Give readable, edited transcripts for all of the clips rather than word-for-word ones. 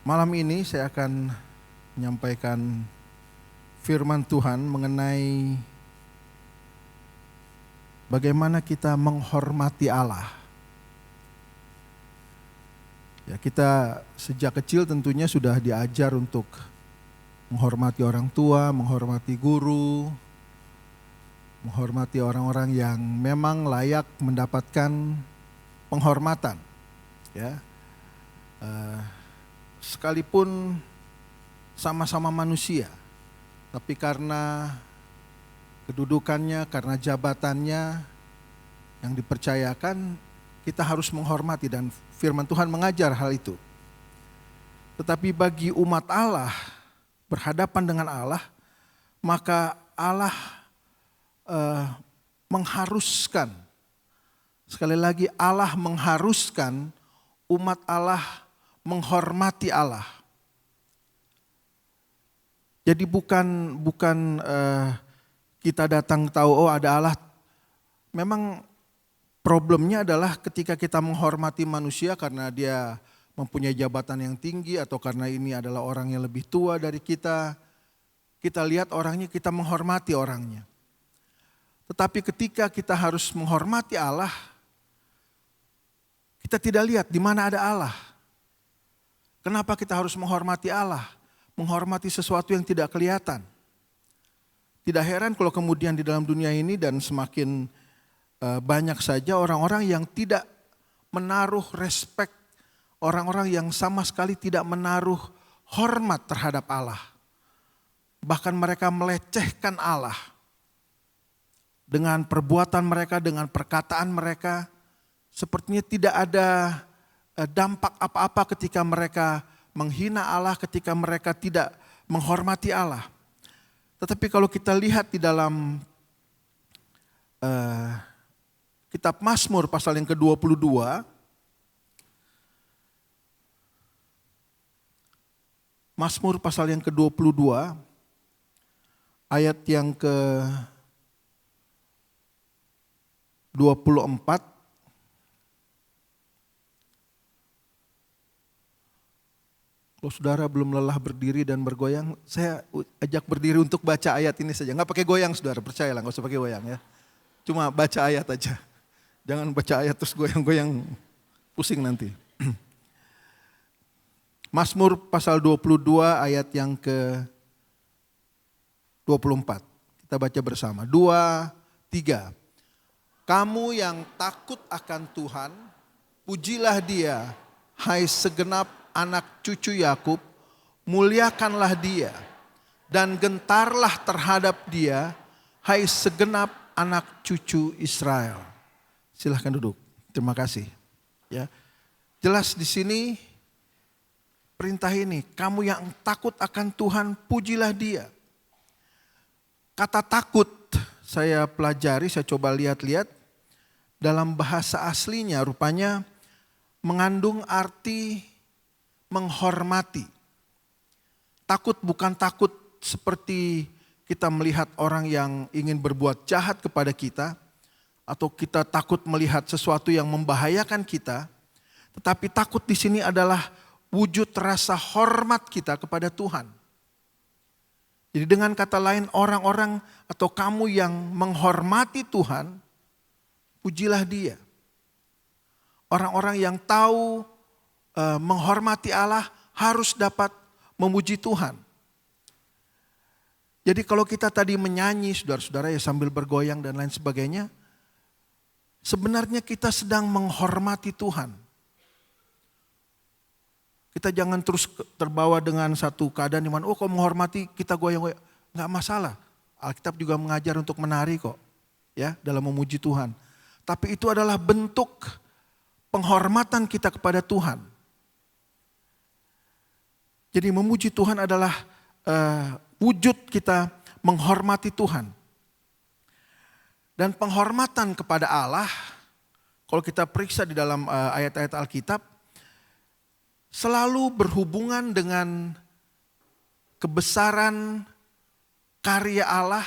Malam ini saya akan menyampaikan firman Tuhan mengenai bagaimana kita menghormati Allah. Ya, kita sejak kecil tentunya sudah diajar untuk menghormati orang tua, menghormati guru, menghormati orang-orang yang memang layak mendapatkan penghormatan. Ya, sekalipun sama-sama manusia, tapi karena kedudukannya, karena jabatannya yang dipercayakan, kita harus menghormati dan firman Tuhan mengajar hal itu. Tetapi bagi umat Allah, berhadapan dengan Allah, maka Allah mengharuskan, sekali lagi Allah mengharuskan umat Allah menghormati Allah. Jadi bukan kita datang tahu ada Allah. Memang problemnya adalah ketika kita menghormati manusia karena dia mempunyai jabatan yang tinggi atau karena ini adalah orang yang lebih tua dari kita. Kita lihat orangnya, kita menghormati orangnya. Tetapi ketika kita harus menghormati Allah, kita tidak lihat di mana ada Allah. Kenapa kita harus menghormati Allah? Menghormati sesuatu yang tidak kelihatan. Tidak heran kalau kemudian di dalam dunia ini dan semakin banyak saja orang-orang yang tidak menaruh respek, orang-orang yang sama sekali tidak menaruh hormat terhadap Allah. Bahkan mereka melecehkan Allah. Dengan perbuatan mereka, dengan perkataan mereka, sepertinya tidak ada dampak apa-apa ketika mereka menghina Allah, ketika mereka tidak menghormati Allah. Tetapi kalau kita lihat di dalam kitab Mazmur pasal yang ke-22, Mazmur pasal yang ke-22, ayat yang ke-24, kalau saudara belum lelah berdiri dan bergoyang, saya ajak berdiri untuk baca ayat ini saja. Nggak pakai goyang saudara, percayalah, nggak usah pakai goyang ya. Cuma baca ayat aja. Jangan baca ayat terus goyang-goyang, pusing nanti. Mazmur pasal 22 ayat yang ke-24. Kita baca bersama. 2, 3. Kamu yang takut akan Tuhan, pujilah Dia, hai segenap anak cucu Yakub, muliakanlah Dia dan gentarlah terhadap Dia, hai segenap anak cucu Israel. Silahkan duduk. Terima kasih. Ya, jelas di sini perintah ini, kamu yang takut akan Tuhan, pujilah Dia. Kata takut saya pelajari, saya coba lihat-lihat dalam bahasa aslinya, rupanya mengandung arti menghormati. Takut bukan takut seperti kita melihat orang yang ingin berbuat jahat kepada kita, atau kita takut melihat sesuatu yang membahayakan kita, tetapi takut di sini adalah wujud rasa hormat kita kepada Tuhan. Jadi dengan kata lain, orang-orang atau kamu yang menghormati Tuhan, pujilah Dia. Orang-orang yang tahu menghormati Allah harus dapat memuji Tuhan. Jadi kalau kita tadi menyanyi saudara-saudara ya sambil bergoyang dan lain sebagainya, sebenarnya kita sedang menghormati Tuhan. Kita jangan terus terbawa dengan satu keadaan di mana kalau menghormati kita goyang-goyang, nggak masalah. Alkitab juga mengajar untuk menari kok, ya, dalam memuji Tuhan. Tapi itu adalah bentuk penghormatan kita kepada Tuhan. Jadi memuji Tuhan adalah wujud kita menghormati Tuhan. Dan penghormatan kepada Allah, kalau kita periksa di dalam ayat-ayat Alkitab, selalu berhubungan dengan kebesaran karya Allah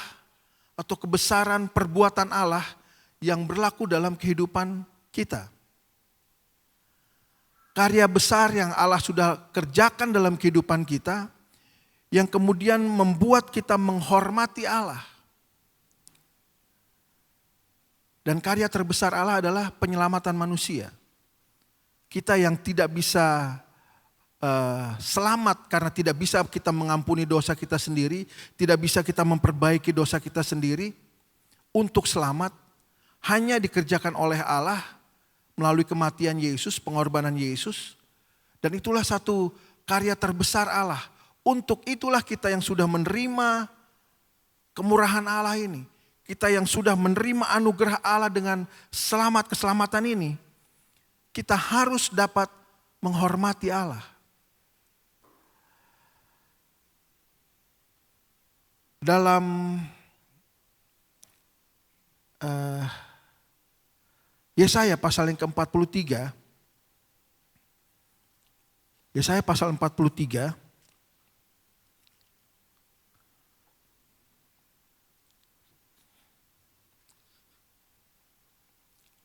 atau kebesaran perbuatan Allah yang berlaku dalam kehidupan kita. karya besar yang Allah sudah kerjakan dalam kehidupan kita, yang kemudian membuat kita menghormati Allah. Dan karya terbesar Allah adalah penyelamatan manusia. Kita yang tidak bisa selamat karena tidak bisa kita mengampuni dosa kita sendiri, tidak bisa kita memperbaiki dosa kita sendiri, untuk selamat hanya dikerjakan oleh Allah melalui kematian Yesus, pengorbanan Yesus. Dan itulah satu karya terbesar Allah. Untuk itulah kita yang sudah menerima kemurahan Allah ini, kita yang sudah menerima anugerah Allah dengan keselamatan ini, kita harus dapat menghormati Allah. Dalam Yesaya pasal yang ke-43, Yesaya pasal 43,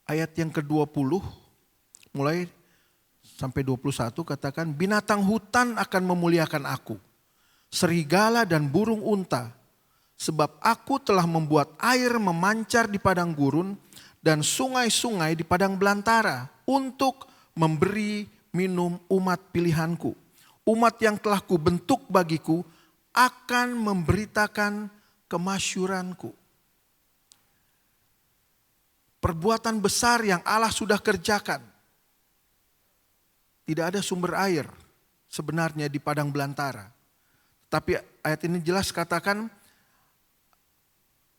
ayat yang ke-20 mulai sampai 21 katakan, binatang hutan akan memuliakan aku, serigala dan burung unta, sebab aku telah membuat air memancar di padang gurun dan sungai-sungai di padang belantara untuk memberi minum umat pilihanku. Umat yang telah kubentuk bagiku akan memberitakan kemasyuranku. Perbuatan besar yang Allah sudah kerjakan. Tidak ada sumber air sebenarnya di padang belantara. Tapi ayat ini jelas katakan,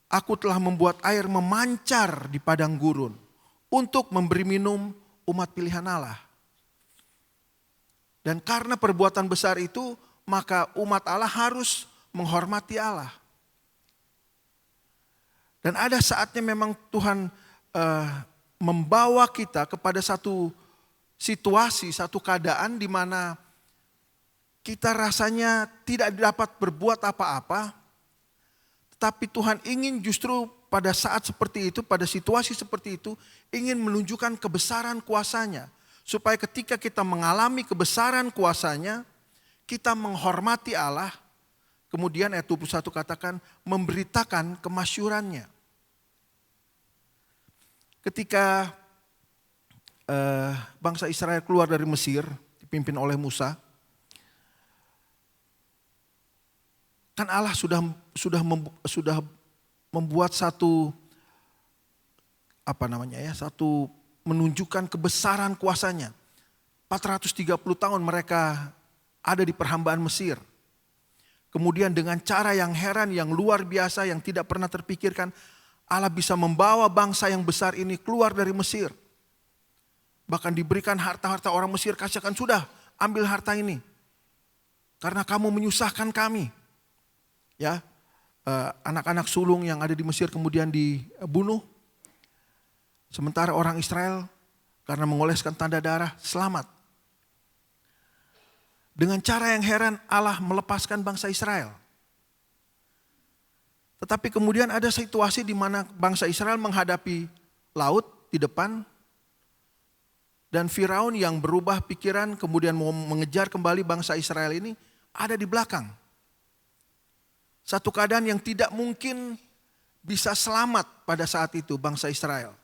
aku telah membuat air memancar di padang gurun untuk memberi minum umat pilihan Allah. Dan karena perbuatan besar itu, maka umat Allah harus menghormati Allah. Dan ada saatnya memang Tuhan membawa kita kepada satu situasi, satu keadaan di mana kita rasanya tidak dapat berbuat apa-apa, tetapi Tuhan ingin justru pada saat seperti itu, pada situasi seperti itu, ingin menunjukkan kebesaran kuasa-Nya. Supaya ketika kita mengalami kebesaran kuasa-Nya, kita menghormati Allah. Kemudian ayat 21 katakan, memberitakan kemasyuran-Nya. Ketika bangsa Israel keluar dari Mesir, dipimpin oleh Musa, kan Allah sudah membuat satu satu menunjukkan kebesaran kuasa-Nya. 430 tahun mereka ada di perhambaan Mesir. Kemudian dengan cara yang heran, yang luar biasa, yang tidak pernah terpikirkan, Allah bisa membawa bangsa yang besar ini keluar dari Mesir. Bahkan diberikan harta-harta orang Mesir, katakan sudah ambil harta ini. Karena kamu menyusahkan kami. Ya, anak-anak sulung yang ada di Mesir kemudian dibunuh. Sementara orang Israel karena mengoleskan tanda darah selamat. Dengan cara yang heran Allah melepaskan bangsa Israel. Tetapi kemudian ada situasi di mana bangsa Israel menghadapi laut di depan. Dan Firaun yang berubah pikiran kemudian mau mengejar kembali bangsa Israel ini ada di belakang. Satu keadaan yang tidak mungkin bisa selamat pada saat itu bangsa Israel.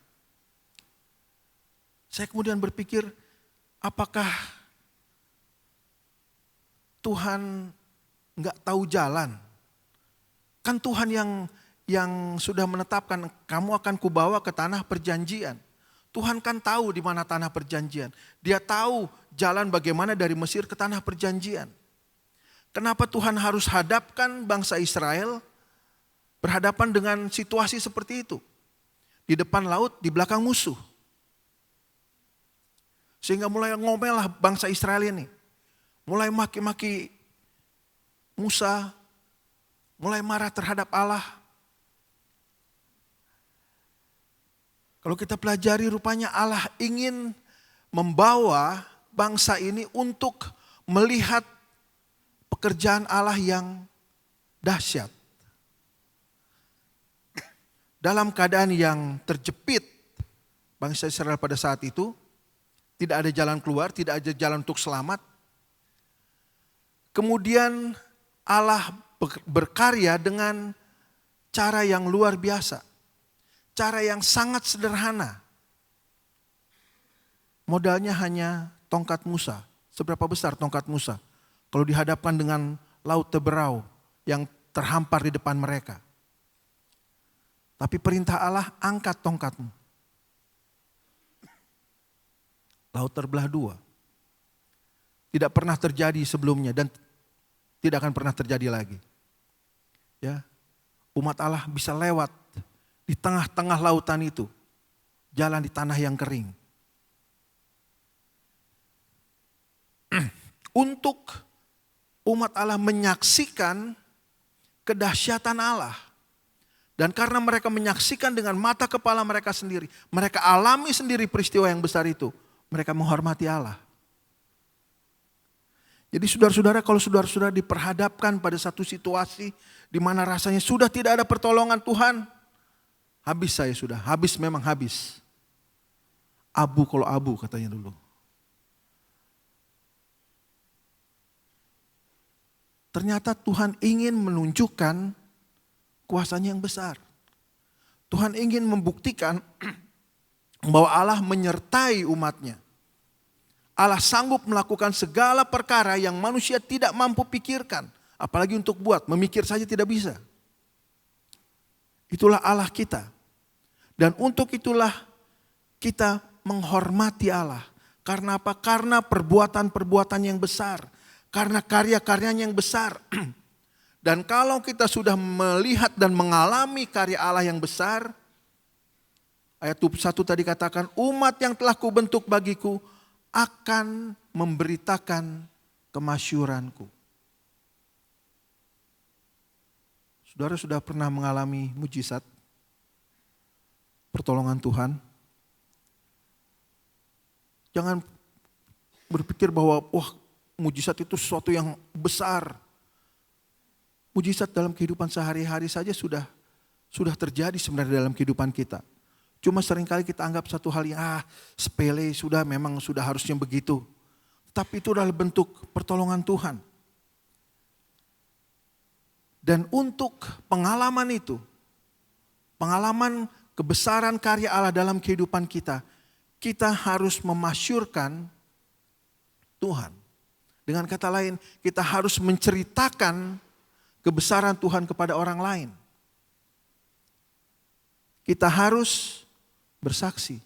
Saya kemudian berpikir, apakah Tuhan nggak tahu jalan? Kan Tuhan yang sudah menetapkan kamu akan kubawa ke tanah perjanjian. Tuhan kan tahu di mana tanah perjanjian. Dia tahu jalan bagaimana dari Mesir ke tanah perjanjian. Kenapa Tuhan harus hadapkan bangsa Israel berhadapan dengan situasi seperti itu? Di depan laut, di belakang musuh. Sehingga mulai ngomellah bangsa Israel ini. Mulai maki-maki Musa, mulai marah terhadap Allah. Kalau kita pelajari rupanya Allah ingin membawa bangsa ini untuk melihat pekerjaan Allah yang dahsyat. Dalam keadaan yang terjepit bangsa Israel pada saat itu, Tidak ada jalan keluar, tidak ada jalan untuk selamat. Kemudian Allah berkarya dengan cara yang luar biasa. Cara yang sangat sederhana. Modalnya hanya tongkat Musa. Seberapa besar tongkat Musa? Kalau dihadapkan dengan laut Teberau yang terhampar di depan mereka. Tapi perintah Allah, angkat tongkatmu. Laut terbelah dua. Tidak pernah terjadi sebelumnya dan tidak akan pernah terjadi lagi. Ya, umat Allah bisa lewat di tengah-tengah lautan itu. Jalan di tanah yang kering. Untuk umat Allah menyaksikan kedahsyatan Allah. Dan karena mereka menyaksikan dengan mata kepala mereka sendiri, mereka alami sendiri peristiwa yang besar itu, mereka menghormati Allah. Jadi saudara-saudara, kalau saudara-saudara diperhadapkan pada satu situasi di mana rasanya sudah tidak ada pertolongan Tuhan, habis saya sudah, habis memang habis. Abu kalau abu katanya dulu. Ternyata Tuhan ingin menunjukkan kuasanya yang besar. Tuhan ingin membuktikan bahwa Allah menyertai umatnya. Allah sanggup melakukan segala perkara yang manusia tidak mampu pikirkan. Apalagi untuk buat, memikir saja tidak bisa. Itulah Allah kita. Dan untuk itulah kita menghormati Allah. Karena apa? Karena perbuatan-perbuatan yang besar. Karena karya-karyanya yang besar. Dan kalau kita sudah melihat dan mengalami karya Allah yang besar, ayat 1 tadi katakan, umat yang telah kubentuk bagiku akan memberitakan kemasyuranku. Saudara sudah pernah mengalami mujizat, pertolongan Tuhan? Jangan berpikir bahwa wah, mujizat itu sesuatu yang besar. Mujizat dalam kehidupan sehari-hari saja sudah terjadi sebenarnya dalam kehidupan kita. Cuma seringkali kita anggap satu hal yang sepele, memang sudah harusnya begitu. Tapi itu adalah bentuk pertolongan Tuhan. Dan untuk pengalaman itu, pengalaman kebesaran karya Allah dalam kehidupan kita, kita harus memasyurkan Tuhan. Dengan kata lain, kita harus menceritakan kebesaran Tuhan kepada orang lain. Kita harus bersaksi.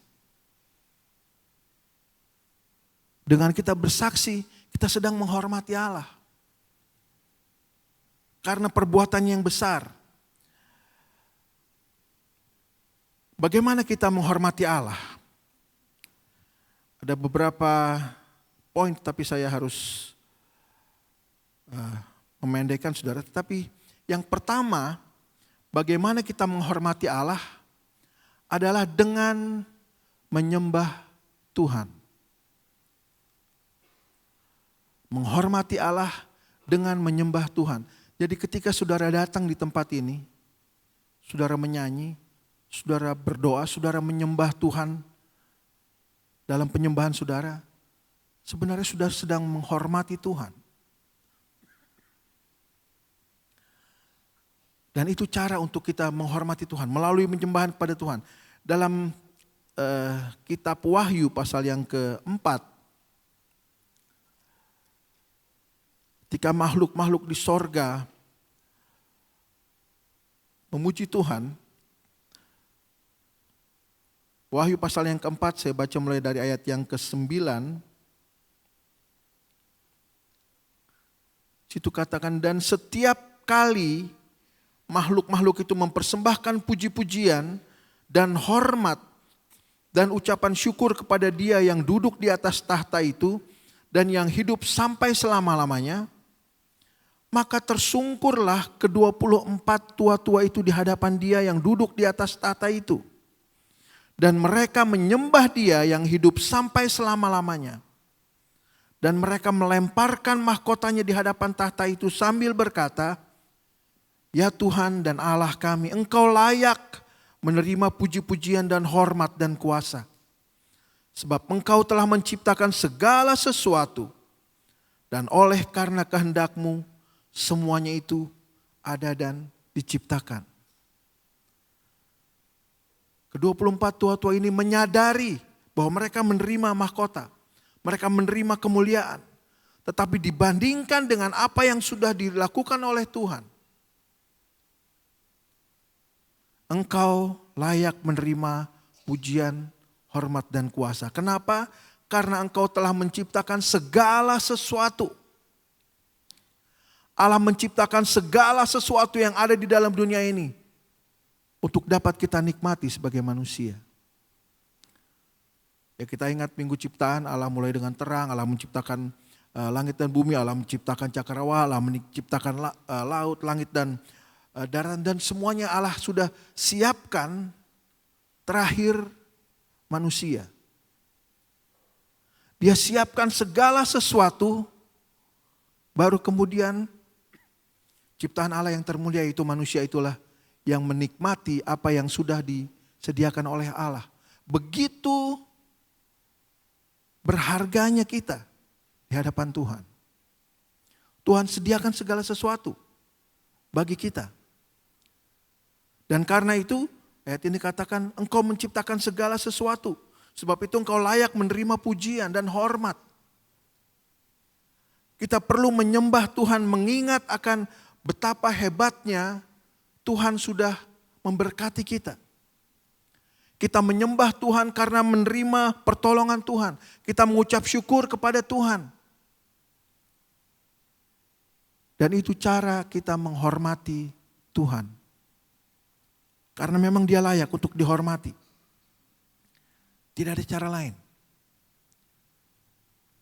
Dengan kita bersaksi, kita sedang menghormati Allah. Karena perbuatannya yang besar. Bagaimana kita menghormati Allah? Ada beberapa poin, tapi saya harus memendekkan saudara. Tetapi yang pertama, bagaimana kita menghormati Allah adalah dengan menyembah Tuhan. Menghormati Allah dengan menyembah Tuhan. Jadi ketika saudara datang di tempat ini, saudara menyanyi, saudara berdoa, saudara menyembah Tuhan dalam penyembahan saudara, sebenarnya saudara sedang menghormati Tuhan. Dan itu cara untuk kita menghormati Tuhan, melalui penyembahan kepada Tuhan. Dalam kitab Wahyu pasal yang keempat, ketika makhluk-makhluk di sorga memuji Tuhan, Wahyu pasal yang keempat, saya baca mulai dari ayat yang ke-9. Situ katakan, dan setiap kali makhluk-makhluk itu mempersembahkan puji-pujian dan hormat dan ucapan syukur kepada Dia yang duduk di atas tahta itu dan yang hidup sampai selama-lamanya, maka tersungkurlah ke-24 tua-tua itu di hadapan Dia yang duduk di atas tahta itu. Dan mereka menyembah Dia yang hidup sampai selama-lamanya. Dan mereka melemparkan mahkotanya di hadapan tahta itu sambil berkata, ya Tuhan dan Allah kami, Engkau layak menerima puji-pujian dan hormat dan kuasa. Sebab Engkau telah menciptakan segala sesuatu, dan oleh karena kehendak-Mu semuanya itu ada dan diciptakan. Ke-24 tua-tua ini menyadari bahwa mereka menerima mahkota, mereka menerima kemuliaan. Tetapi dibandingkan dengan apa yang sudah dilakukan oleh Tuhan, Engkau layak menerima pujian, hormat dan kuasa. Kenapa? Karena Engkau telah menciptakan segala sesuatu. Allah menciptakan segala sesuatu yang ada di dalam dunia ini untuk dapat kita nikmati sebagai manusia. Ya, kita ingat minggu ciptaan, Allah mulai dengan terang, Allah menciptakan langit dan bumi, Allah menciptakan cakrawala, Allah menciptakan laut, langit dan daratan, dan semuanya Allah sudah siapkan. Terakhir manusia. Dia siapkan segala sesuatu, baru kemudian ciptaan Allah yang termulia itu, manusia itulah yang menikmati apa yang sudah disediakan oleh Allah. Begitu berharganya kita di hadapan Tuhan. Tuhan sediakan segala sesuatu bagi kita. Dan karena itu ayat ini katakan, Engkau menciptakan segala sesuatu. Sebab itu Engkau layak menerima pujian dan hormat. Kita perlu menyembah Tuhan, mengingat akan betapa hebatnya Tuhan sudah memberkati kita. Kita menyembah Tuhan karena menerima pertolongan Tuhan. Kita mengucap syukur kepada Tuhan. Dan itu cara kita menghormati Tuhan. Karena memang Dia layak untuk dihormati. Tidak ada cara lain.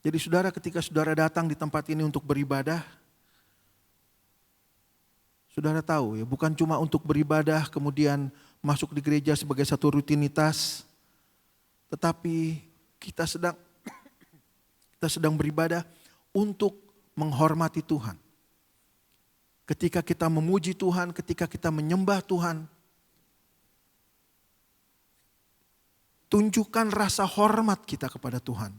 Jadi saudara, ketika saudara datang di tempat ini untuk beribadah, saudara tahu ya, bukan cuma untuk beribadah kemudian masuk di gereja sebagai satu rutinitas, tetapi kita sedang beribadah untuk menghormati Tuhan. Ketika kita memuji Tuhan, ketika kita menyembah Tuhan, tunjukkan rasa hormat kita kepada Tuhan.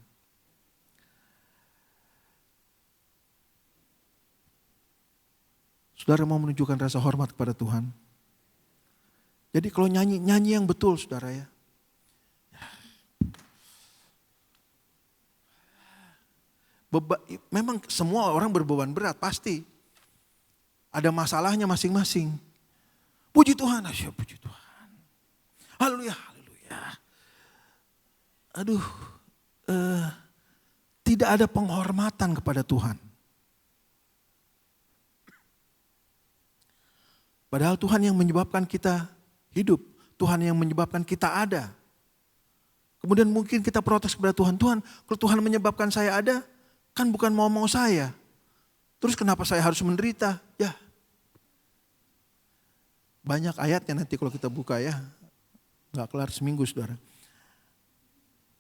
Saudara mau menunjukkan rasa hormat kepada Tuhan? Jadi kalau nyanyi yang betul saudara ya. Memang semua orang berbeban berat pasti. Ada masalahnya masing-masing. Puji Tuhan, asyik puji Tuhan. Haleluya, haleluya. Aduh, tidak ada penghormatan kepada Tuhan. Padahal Tuhan yang menyebabkan kita hidup, Tuhan yang menyebabkan kita ada. Kemudian mungkin kita protes kepada Tuhan, Tuhan kalau Tuhan menyebabkan saya ada, kan bukan mau saya. Terus kenapa saya harus menderita? Ya, banyak ayatnya nanti kalau kita buka ya, gak kelar seminggu saudara.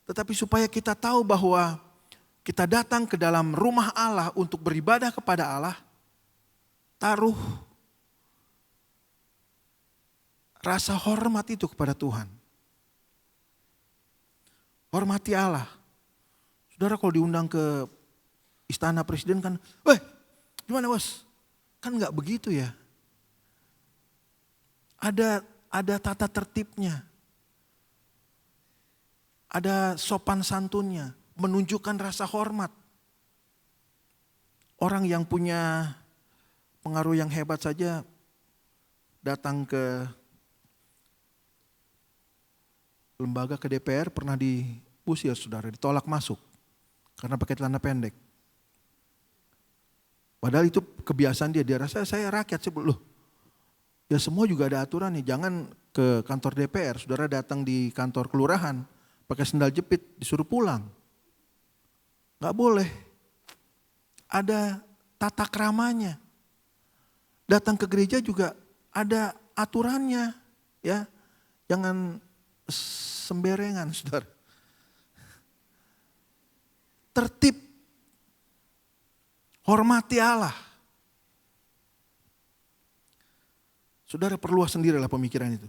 Tetapi supaya kita tahu bahwa kita datang ke dalam rumah Allah untuk beribadah kepada Allah, taruh rasa hormat itu kepada Tuhan. Hormati Allah. Saudara kalau diundang ke istana presiden kan, gimana bos? Kan gak begitu ya. Ada tata tertibnya. Ada sopan santunnya, menunjukkan rasa hormat. Orang yang punya pengaruh yang hebat saja datang ke lembaga, ke DPR pernah diusir saudara, ditolak masuk karena pakai celana pendek. Padahal itu kebiasaan dia rasa saya rakyat sih, loh. Ya semua juga ada aturan nih, jangan ke kantor DPR, saudara datang di kantor kelurahan, pakai sendal jepit disuruh pulang. Gak boleh. Ada tata keramanya. Datang ke gereja juga ada aturannya, ya. Jangan semberengan, saudara. Tertib. Hormati Allah. Saudara perluas sendirilah pemikiran itu.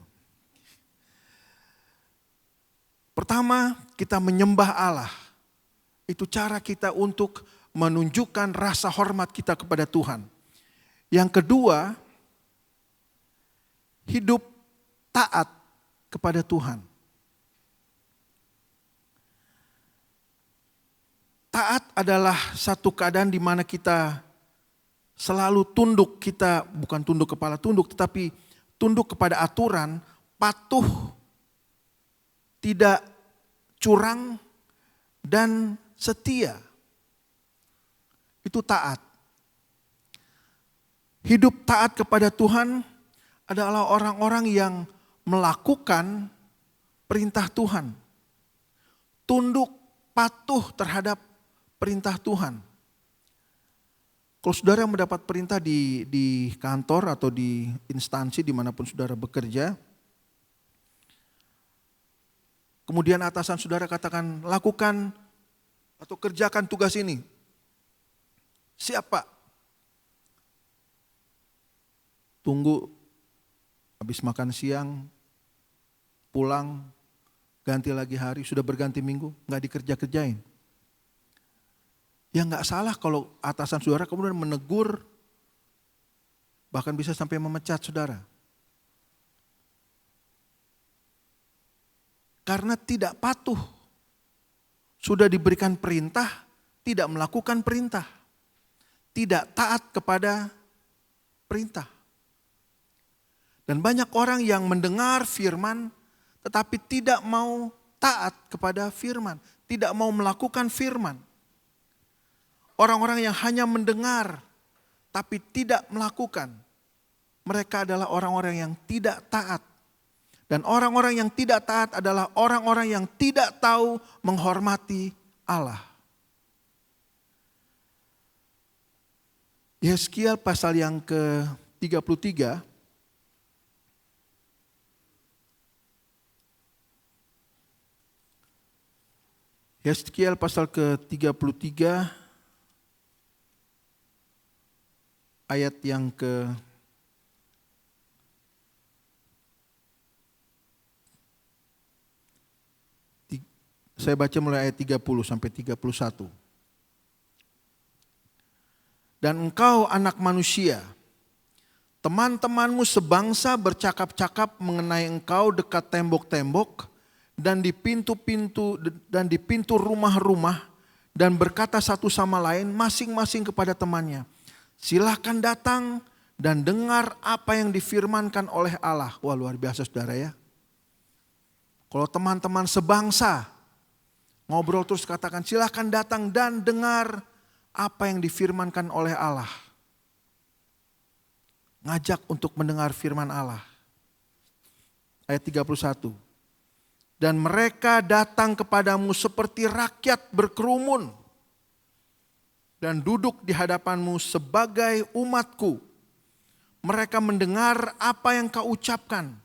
Pertama, kita menyembah Allah. Itu cara kita untuk menunjukkan rasa hormat kita kepada Tuhan. Yang kedua, hidup taat kepada Tuhan. Taat adalah satu keadaan di mana kita selalu tunduk, kita bukan tunduk kepala tunduk, tetapi tunduk kepada aturan, patuh, tidak curang, dan setia. Itu taat. Hidup taat kepada Tuhan adalah orang-orang yang melakukan perintah Tuhan. Tunduk, patuh terhadap perintah Tuhan. Kalau saudara mendapat perintah di kantor atau di instansi dimanapun saudara bekerja, kemudian atasan saudara katakan, lakukan atau kerjakan tugas ini. Siap Pak. Tunggu habis makan siang, pulang, ganti lagi hari, sudah berganti minggu, gak dikerja-kerjain. Ya gak salah kalau atasan saudara kemudian menegur, bahkan bisa sampai memecat saudara. Karena tidak patuh. Sudah diberikan perintah, tidak melakukan perintah. Tidak taat kepada perintah. Dan banyak orang yang mendengar firman, tetapi tidak mau taat kepada firman. Tidak mau melakukan firman. Orang-orang yang hanya mendengar, tapi tidak melakukan. Mereka adalah orang-orang yang tidak taat. Dan orang-orang yang tidak taat adalah orang-orang yang tidak tahu menghormati Allah. Yeskiel pasal yang ke-33. Yeskiel pasal ke-33 ayat yang saya baca mulai ayat 30 sampai 31. Dan engkau anak manusia, teman-temanmu sebangsa bercakap-cakap mengenai engkau dekat tembok-tembok dan di pintu rumah-rumah dan berkata satu sama lain masing-masing kepada temannya, silahkan datang dan dengar apa yang difirmankan oleh Allah. Wah, luar biasa saudara ya. Kalau teman-teman sebangsa ngobrol terus katakan silahkan datang dan dengar apa yang difirmankan oleh Allah. Ngajak untuk mendengar firman Allah. Ayat 31. Dan mereka datang kepadamu seperti rakyat berkerumun. Dan duduk di hadapanmu sebagai umatku. Mereka mendengar apa yang kau ucapkan.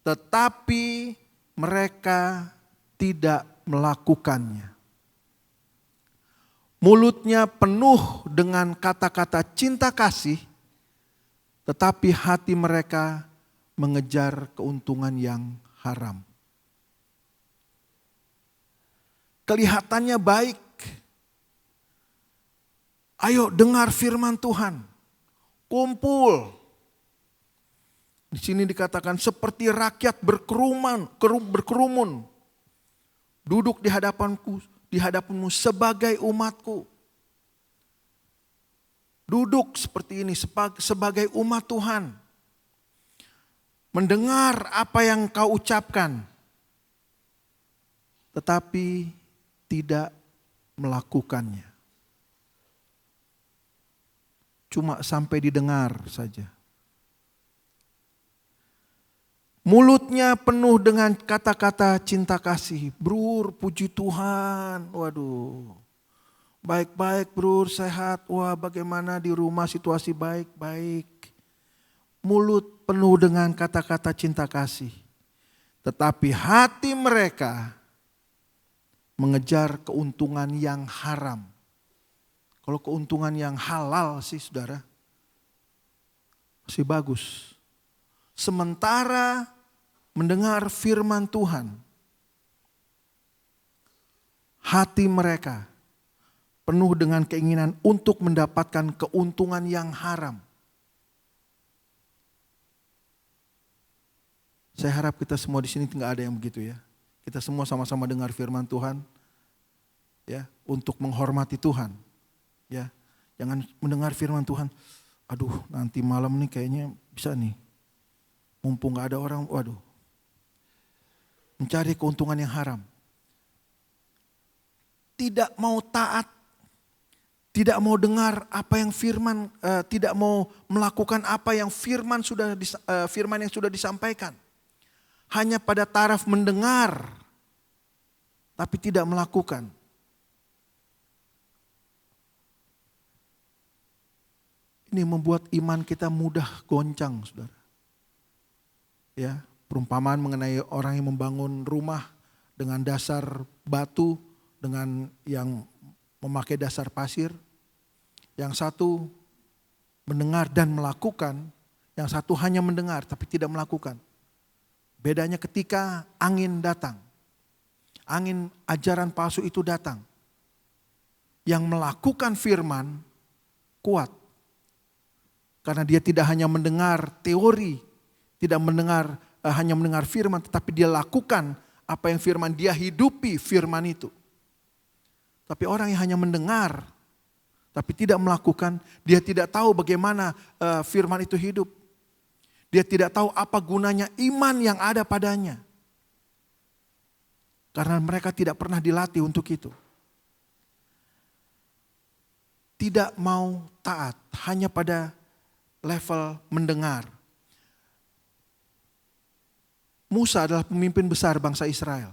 Tetapi mereka tidak melakukannya. Mulutnya penuh dengan kata-kata cinta kasih. Tetapi hati mereka mengejar keuntungan yang haram. Kelihatannya baik. Ayo dengar firman Tuhan. Kumpul. Di sini dikatakan seperti rakyat berkerumun. Duduk di hadapanmu sebagai umatku. Duduk seperti ini sebagai umat Tuhan. Mendengar apa yang kau ucapkan. Tetapi tidak melakukannya. Cuma sampai didengar saja. Mulutnya penuh dengan kata-kata cinta kasih. Brur, puji Tuhan. Waduh. Baik-baik brur, sehat. Wah, bagaimana di rumah situasi baik-baik. Mulut penuh dengan kata-kata cinta kasih. Tetapi hati mereka mengejar keuntungan yang haram. Kalau keuntungan yang halal sih saudara, masih bagus. Sementara mendengar firman Tuhan, hati mereka penuh dengan keinginan untuk mendapatkan keuntungan yang haram. Saya harap kita semua di sini tidak ada yang begitu ya. Kita semua sama-sama dengar firman Tuhan ya, untuk menghormati Tuhan. Ya, jangan mendengar firman Tuhan, aduh nanti malam nih kayaknya bisa nih. Mumpung gak ada orang, waduh. Mencari keuntungan yang haram. Tidak mau taat, tidak mau dengar apa yang firman, tidak mau melakukan apa yang firman yang sudah disampaikan. Hanya pada taraf mendengar, tapi tidak melakukan. Ini membuat iman kita mudah goncang, saudara. Ya, perumpamaan mengenai orang yang membangun rumah dengan dasar batu, dengan yang memakai dasar pasir. Yang satu mendengar dan melakukan, yang satu hanya mendengar tapi tidak melakukan. Bedanya ketika angin datang, angin ajaran palsu itu datang. Yang melakukan firman kuat. Karena dia tidak hanya mendengar teori, tidak hanya mendengar firman, tetapi dia lakukan apa yang firman, dia hidupi firman itu. Tapi orang yang hanya mendengar, tapi tidak melakukan, dia tidak tahu bagaimana firman itu hidup. Dia tidak tahu apa gunanya iman yang ada padanya. Karena mereka tidak pernah dilatih untuk itu. Tidak mau taat, hanya pada level mendengar. Musa adalah pemimpin besar bangsa Israel.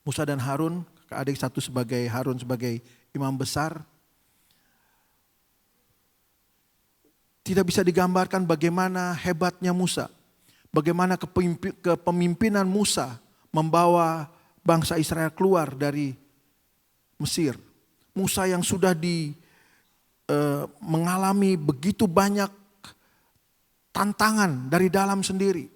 Musa dan Harun, adik satu sebagai Harun sebagai imam besar. Tidak bisa digambarkan bagaimana hebatnya Musa. Bagaimana kepemimpinan Musa membawa bangsa Israel keluar dari Mesir. Musa yang sudah mengalami begitu banyak tantangan dari dalam sendiri.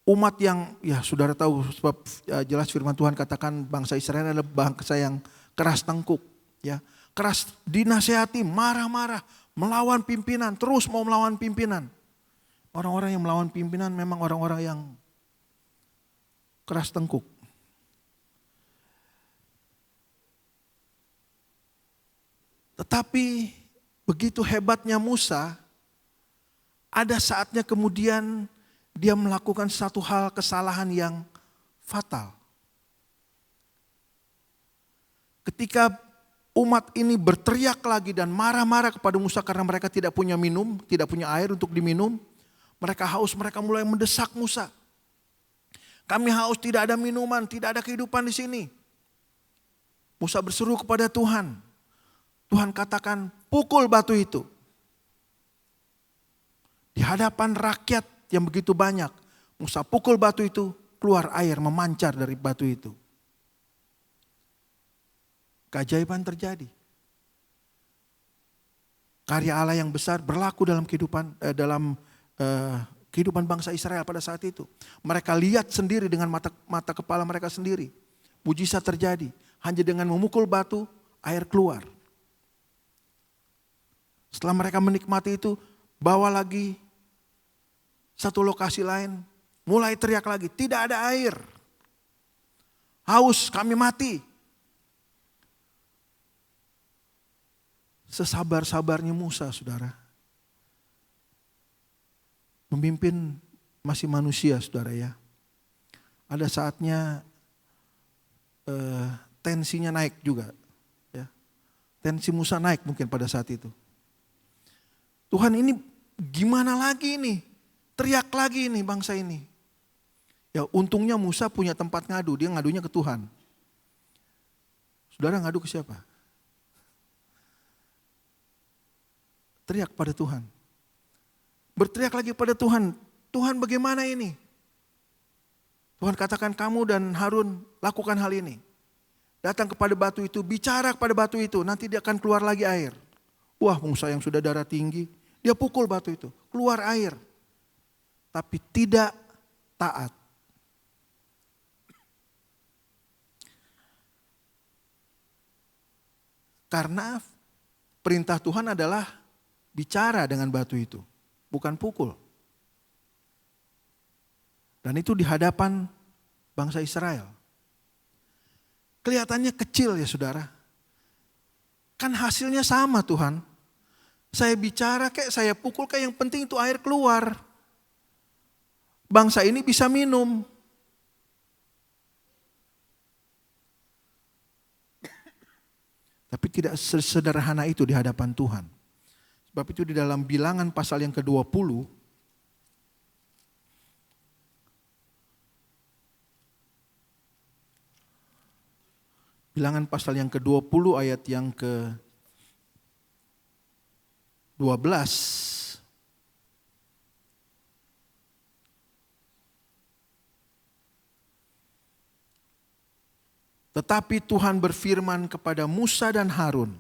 Umat yang, ya saudara tahu sebab jelas firman Tuhan katakan bangsa Israel adalah bangsa yang keras tengkuk. Ya, keras dinasehati, marah-marah. Melawan pimpinan, terus mau melawan pimpinan. Orang-orang yang melawan pimpinan memang orang-orang yang keras tengkuk. Tetapi begitu hebatnya Musa, ada saatnya kemudian dia melakukan satu hal kesalahan yang fatal. Ketika umat ini berteriak lagi dan marah-marah kepada Musa karena mereka tidak punya minum, tidak punya air untuk diminum. Mereka haus, mereka mulai mendesak Musa. Kami haus, tidak ada minuman, tidak ada kehidupan di sini. Musa berseru kepada Tuhan. Tuhan katakan, pukul batu itu. Di hadapan rakyat yang begitu banyak, Musa pukul batu itu, keluar air memancar dari batu itu. Keajaiban terjadi. Karya Allah yang besar berlaku dalam kehidupan bangsa Israel pada saat itu. Mereka lihat sendiri dengan mata kepala mereka sendiri. Mujizat terjadi. Hanya dengan memukul batu, air keluar. Setelah mereka menikmati itu, bawa lagi satu lokasi lain. Mulai teriak lagi, tidak ada air. Haus, kami mati. Sesabar-sabarnya Musa, saudara. Memimpin masih manusia, saudara ya. Ada saatnya tensinya naik juga. Ya. Tensi Musa naik mungkin pada saat itu. Tuhan ini gimana lagi nih? Teriak lagi nih bangsa ini. Ya untungnya Musa punya tempat ngadu, dia ngadunya ke Tuhan. Saudara ngadu ke siapa? Teriak pada Tuhan. Berteriak lagi pada Tuhan. Tuhan bagaimana ini? Tuhan katakan kamu dan Harun lakukan hal ini. Datang kepada batu itu, bicara kepada batu itu, nanti dia akan keluar lagi air. Wah Musa yang sudah darah tinggi, dia pukul batu itu, keluar air. Tapi tidak taat. Karena perintah Tuhan adalah bicara dengan batu itu, bukan pukul. Dan itu di hadapan bangsa Israel. Kelihatannya kecil ya saudara. Kan hasilnya sama Tuhan. Saya bicara kayak saya pukul kayak yang penting itu air keluar. Bangsa ini bisa minum. Tapi tidak sesederhana itu di hadapan Tuhan. Sebab itu di dalam Bilangan pasal yang ke-20. Bilangan pasal yang ke-20 ayat yang ke-12. Tetapi Tuhan berfirman kepada Musa dan Harun,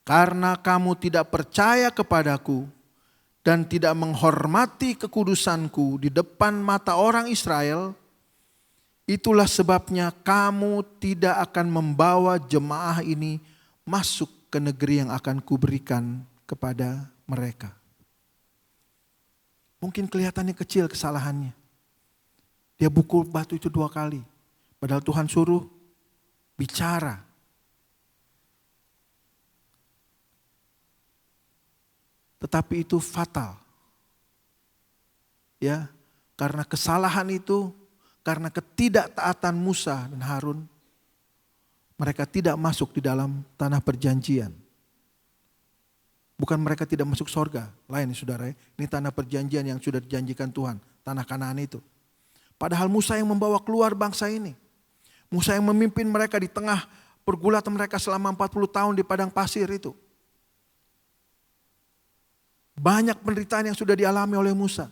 karena kamu tidak percaya kepadaku dan tidak menghormati kekudusanku di depan mata orang Israel, itulah sebabnya kamu tidak akan membawa jemaah ini masuk ke negeri yang akan kuberikan kepada mereka. Mungkin kelihatannya kecil kesalahannya. Dia pukul batu itu 2 kali. Padahal Tuhan suruh bicara. Tetapi itu fatal. Ya, karena kesalahan itu, karena ketidaktaatan Musa dan Harun, mereka tidak masuk di dalam tanah perjanjian. Bukan mereka tidak masuk sorga, lain saudara. Ini tanah perjanjian yang sudah dijanjikan Tuhan, tanah Kanaan itu. Padahal Musa yang membawa keluar bangsa ini. Musa yang memimpin mereka di tengah pergulatan mereka selama 40 tahun di padang pasir itu. Banyak penderitaan yang sudah dialami oleh Musa.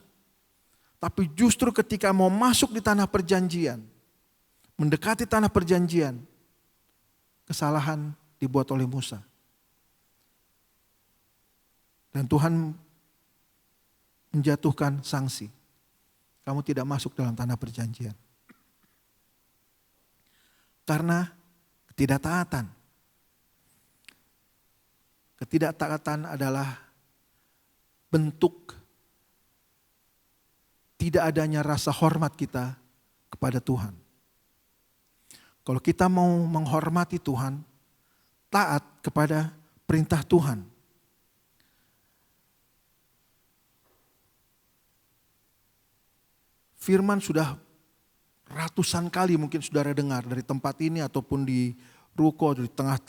Tapi justru ketika mau masuk di tanah perjanjian, mendekati tanah perjanjian, kesalahan dibuat oleh Musa. Dan Tuhan menjatuhkan sanksi. Kamu tidak masuk dalam tanah perjanjian. Karena ketidaktaatan. Ketidaktaatan adalah bentuk tidak adanya rasa hormat kita kepada Tuhan. Kalau kita mau menghormati Tuhan, taat kepada perintah Tuhan. Firman sudah ratusan kali mungkin saudara dengar dari tempat ini ataupun di ruko, di tengah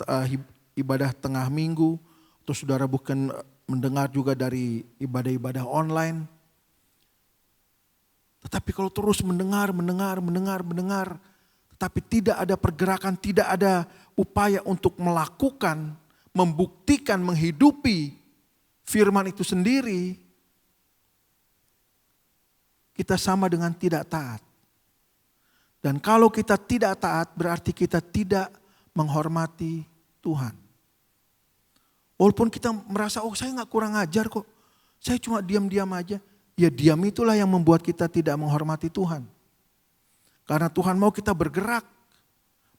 ibadah tengah minggu, atau saudara bukan mendengar juga dari ibadah-ibadah online. Tetapi kalau terus mendengar, tetapi tidak ada pergerakan, tidak ada upaya untuk melakukan, membuktikan, menghidupi firman itu sendiri, kita sama dengan tidak taat. Dan kalau kita tidak taat berarti kita tidak menghormati Tuhan. Walaupun kita merasa, oh saya gak kurang ajar kok. Saya cuma diam-diam aja. Ya diam itulah yang membuat kita tidak menghormati Tuhan. Karena Tuhan mau kita bergerak.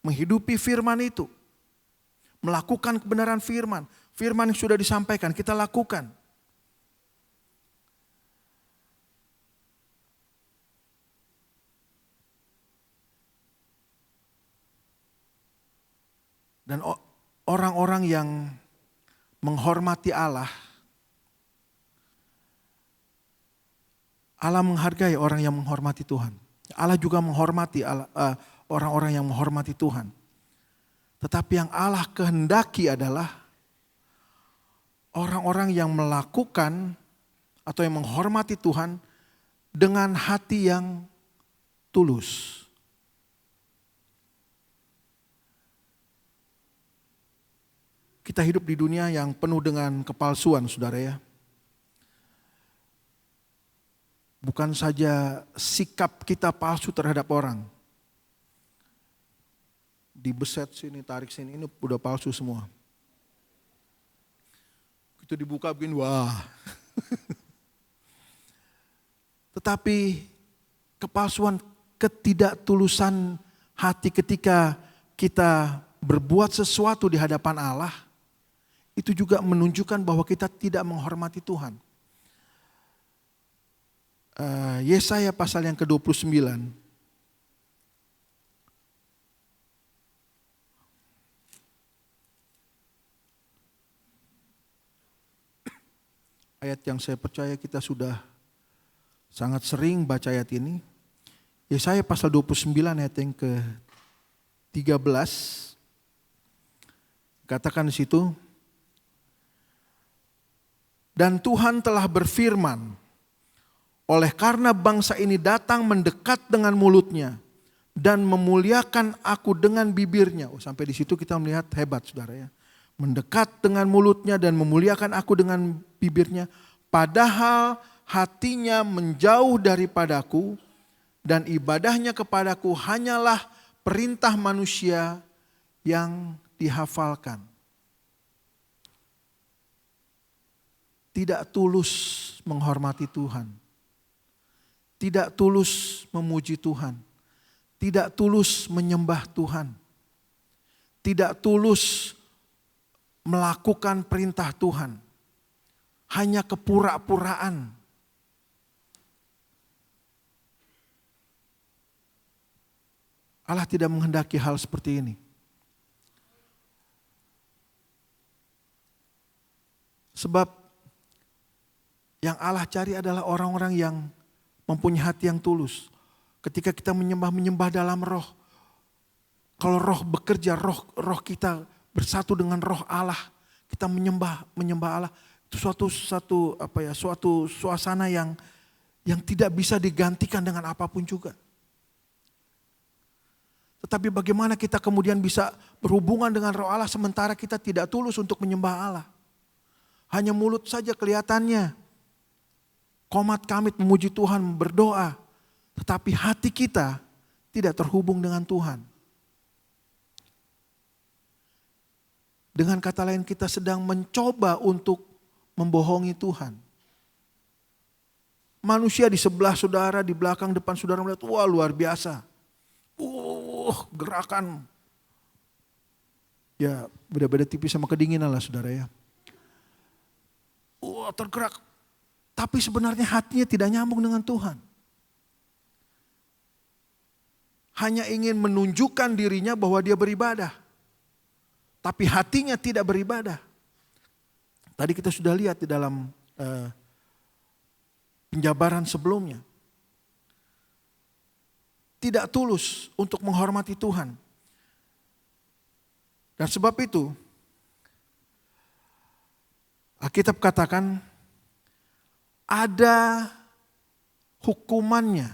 Menghidupi firman itu. Melakukan kebenaran firman. Firman yang sudah disampaikan kita lakukan. Dan orang-orang yang menghormati Allah, Allah menghargai orang yang menghormati Tuhan. Allah juga menghormati orang-orang yang menghormati Tuhan. Tetapi yang Allah kehendaki adalah orang-orang yang melakukan atau yang menghormati Tuhan dengan hati yang tulus. Kita hidup di dunia yang penuh dengan kepalsuan, saudara ya. Bukan saja sikap kita palsu terhadap orang. Dibeset sini, tarik sini, ini udah palsu semua. Itu dibuka begini, wah. Tetapi kepalsuan, ketidaktulusan hati ketika kita berbuat sesuatu di hadapan Allah, itu juga menunjukkan bahwa kita tidak menghormati Tuhan. Yesaya pasal yang ke-29. Ayat yang saya percaya kita sudah sangat sering baca ayat ini. Yesaya pasal 29 ayat yang ke-13. Katakan di situ, dan Tuhan telah berfirman, oleh karena bangsa ini datang mendekat dengan mulutnya dan memuliakan aku dengan bibirnya. Sampai di situ kita melihat hebat saudara ya. Mendekat dengan mulutnya dan memuliakan aku dengan bibirnya. Padahal hatinya menjauh daripadaku dan ibadahnya kepadaku hanyalah perintah manusia yang dihafalkan. Tidak tulus menghormati Tuhan. Tidak tulus memuji Tuhan. Tidak tulus menyembah Tuhan. Tidak tulus melakukan perintah Tuhan. Hanya kepura-puraan. Allah tidak menghendaki hal seperti ini. Sebab yang Allah cari adalah orang-orang yang mempunyai hati yang tulus. Ketika kita menyembah dalam roh. Kalau roh bekerja, roh kita bersatu dengan roh Allah. Kita menyembah Allah. Itu suatu suasana yang tidak bisa digantikan dengan apapun juga. Tetapi bagaimana kita kemudian bisa berhubungan dengan roh Allah sementara kita tidak tulus untuk menyembah Allah. Hanya mulut saja kelihatannya. Komat kamit memuji Tuhan, berdoa. Tetapi hati kita tidak terhubung dengan Tuhan. Dengan kata lain kita sedang mencoba untuk membohongi Tuhan. Manusia di sebelah saudara, di belakang depan saudara melihat, wah luar biasa. Gerakan. Ya beda-beda tipis sama kedinginan lah saudara ya. Tergerak. Tapi sebenarnya hatinya tidak nyambung dengan Tuhan. Hanya ingin menunjukkan dirinya bahwa dia beribadah. Tapi hatinya tidak beribadah. Tadi kita sudah lihat di dalam penjabaran sebelumnya. Tidak tulus untuk menghormati Tuhan. Dan sebab itu, Alkitab katakan, ada hukumannya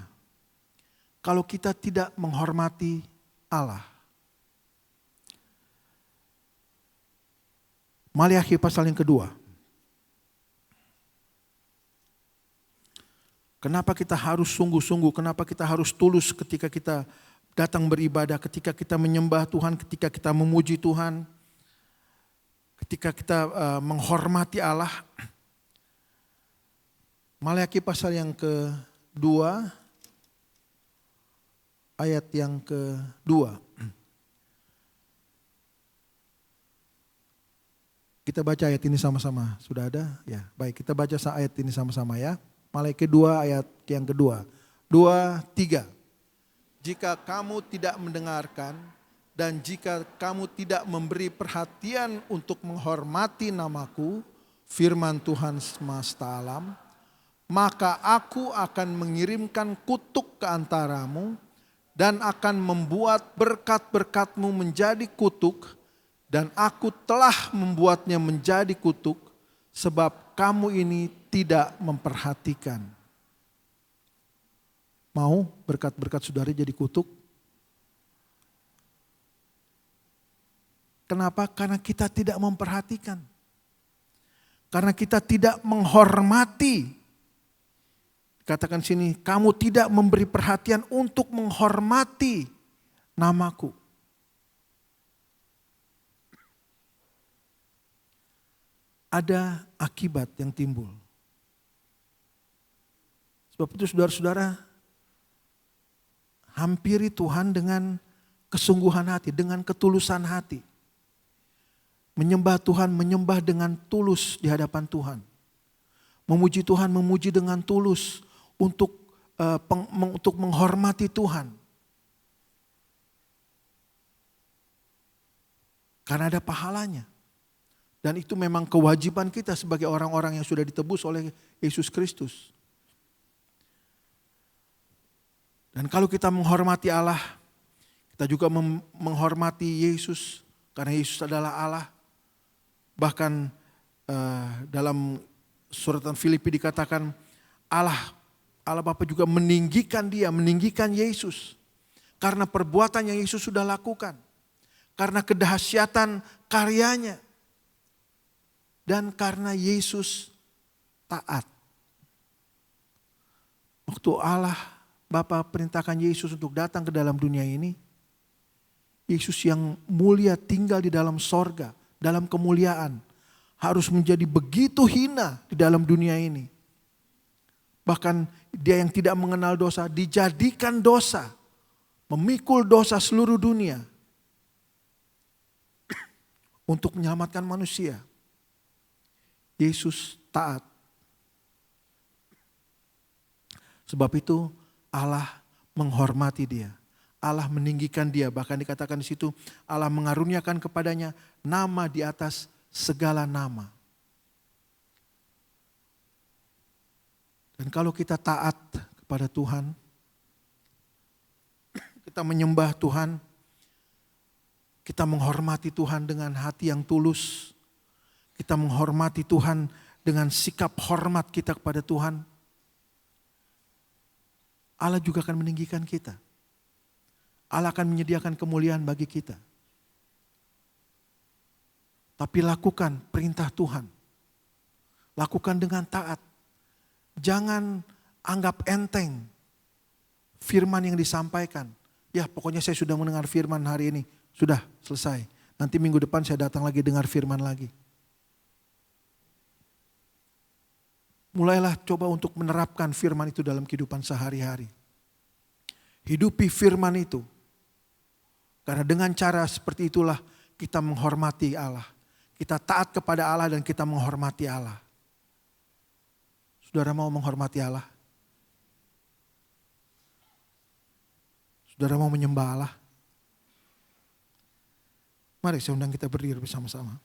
kalau kita tidak menghormati Allah. Maliaki pasal yang kedua. Kenapa kita harus sungguh-sungguh, kenapa kita harus tulus ketika kita datang beribadah, ketika kita menyembah Tuhan, ketika kita memuji Tuhan, ketika kita menghormati Allah. Maliaki pasal yang kedua, ayat yang kedua. Kita baca ayat ini sama-sama. Sudah ada? Ya, baik. Kita baca ayat ini sama-sama ya. Maliaki 2 ayat yang kedua. 2, 3. Jika kamu tidak mendengarkan dan jika kamu tidak memberi perhatian untuk menghormati namaku, firman Tuhan semesta alam, maka aku akan mengirimkan kutuk ke antaramu dan akan membuat berkat-berkatmu menjadi kutuk, dan aku telah membuatnya menjadi kutuk sebab kamu ini tidak memperhatikan. Mau berkat-berkat saudara jadi kutuk? Kenapa? Karena kita tidak memperhatikan. Karena kita tidak menghormati. Katakan sini, kamu tidak memberi perhatian untuk menghormati namaku. Ada akibat yang timbul. Sebab itu saudara-saudara, hampiri Tuhan dengan kesungguhan hati, dengan ketulusan hati. Menyembah Tuhan, menyembah dengan tulus di hadapan Tuhan. Memuji Tuhan, memuji dengan tulus untuk menghormati Tuhan. Karena ada pahalanya. Dan itu memang kewajiban kita sebagai orang-orang yang sudah ditebus oleh Yesus Kristus. Dan kalau kita menghormati Allah, kita juga menghormati Yesus. Karena Yesus adalah Allah. Bahkan dalam suratan Filipi dikatakan Allah Bapa juga meninggikan dia, meninggikan Yesus. Karena perbuatan yang Yesus sudah lakukan. Karena kedahsyatan karyanya. Dan karena Yesus taat. Waktu Allah Bapa perintahkan Yesus untuk datang ke dalam dunia ini. Yesus yang mulia tinggal di dalam sorga, dalam kemuliaan. Harus menjadi begitu hina di dalam dunia ini. Bahkan dia yang tidak mengenal dosa dijadikan dosa. Memikul dosa seluruh dunia. Untuk menyelamatkan manusia. Yesus taat. Sebab itu Allah menghormati dia. Allah meninggikan dia. Bahkan dikatakan di situ Allah mengaruniakan kepadanya nama di atas segala nama. Dan kalau kita taat kepada Tuhan, kita menyembah Tuhan, kita menghormati Tuhan dengan hati yang tulus, kita menghormati Tuhan dengan sikap hormat kita kepada Tuhan, Allah juga akan meninggikan kita. Allah akan menyediakan kemuliaan bagi kita. Tapi lakukan perintah Tuhan. Lakukan dengan taat. Jangan anggap enteng firman yang disampaikan. Ya pokoknya saya sudah mendengar firman hari ini. Sudah selesai. Nanti minggu depan saya datang lagi dengar firman lagi. Mulailah coba untuk menerapkan firman itu dalam kehidupan sehari-hari. Hidupi firman itu. Karena dengan cara seperti itulah kita menghormati Allah. Kita taat kepada Allah dan kita menghormati Allah. Saudara mau menghormati Allah? Saudara mau menyembah Allah? Mari saya undang kita berdiri bersama-sama.